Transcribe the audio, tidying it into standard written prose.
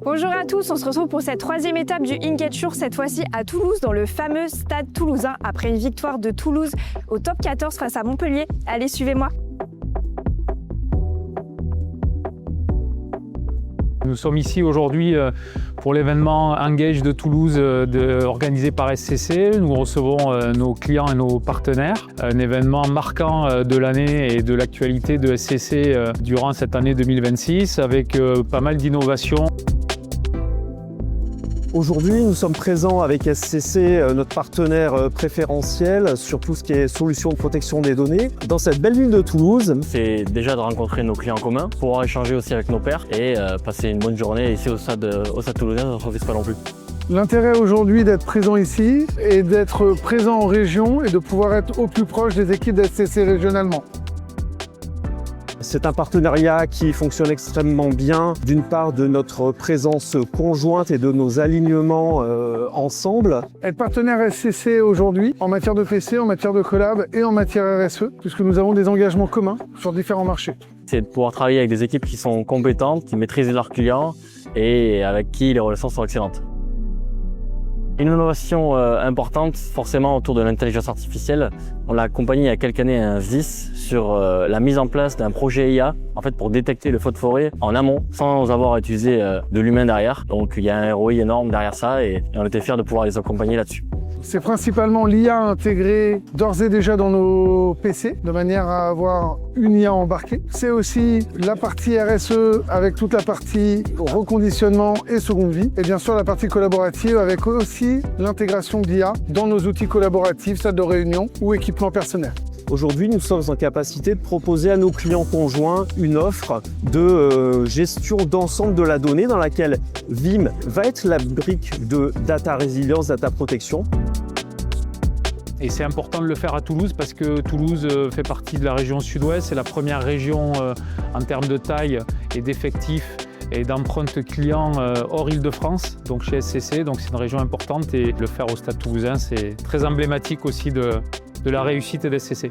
Bonjour à tous, on se retrouve pour cette troisième étape du Ingetture, cette fois-ci à Toulouse, dans le fameux stade toulousain, après une victoire de Toulouse au top 14 face à Montpellier. Allez, suivez-moi. Nous sommes ici aujourd'hui pour l'événement Engage de Toulouse organisé par SCC. Nous recevons nos clients et nos partenaires. Un événement marquant de l'année et de l'actualité de SCC durant cette année 2026 avec pas mal d'innovations. Aujourd'hui, nous sommes présents avec SCC, notre partenaire préférentiel sur tout ce qui est solutions de protection des données, dans cette belle ville de Toulouse. C'est déjà de rencontrer nos clients communs, pouvoir échanger aussi avec nos pairs et passer une bonne journée ici au stade toulousain, ça ne refuse pas non plus. L'intérêt aujourd'hui d'être présent ici est d'être présent en région et de pouvoir être au plus proche des équipes d'SCC régionalement. C'est un partenariat qui fonctionne extrêmement bien, d'une part de notre présence conjointe et de nos alignements ensemble. Être partenaire SCC aujourd'hui en matière de PC, en matière de collab et en matière RSE, puisque nous avons des engagements communs sur différents marchés. C'est de pouvoir travailler avec des équipes qui sont compétentes, qui maîtrisent leurs clients et avec qui les relations sont excellentes. Une innovation importante, forcément autour de l'intelligence artificielle. On l'a accompagné il y a quelques années à un SDIS sur la mise en place d'un projet IA en fait, pour détecter le feu de forêt en amont sans avoir à utiliser de l'humain derrière. Donc il y a un ROI énorme derrière ça et on était fiers de pouvoir les accompagner là-dessus. C'est principalement l'IA intégrée d'ores et déjà dans nos PC, de manière à avoir une IA embarquée. C'est aussi la partie RSE avec toute la partie reconditionnement et seconde vie. Et bien sûr la partie collaborative avec aussi l'intégration d'IA dans nos outils collaboratifs, salles de réunion ou équipements personnels. Aujourd'hui, nous sommes en capacité de proposer à nos clients conjoints une offre de gestion d'ensemble de la donnée dans laquelle Vim va être la brique de data résilience, data protection. Et c'est important de le faire à Toulouse parce que Toulouse fait partie de la région sud-ouest. C'est la première région en termes de taille et d'effectifs et d'empreinte client hors Île-de-France, donc chez SCC. Donc c'est une région importante et le faire au stade toulousain, c'est très emblématique aussi de la réussite d'SCC.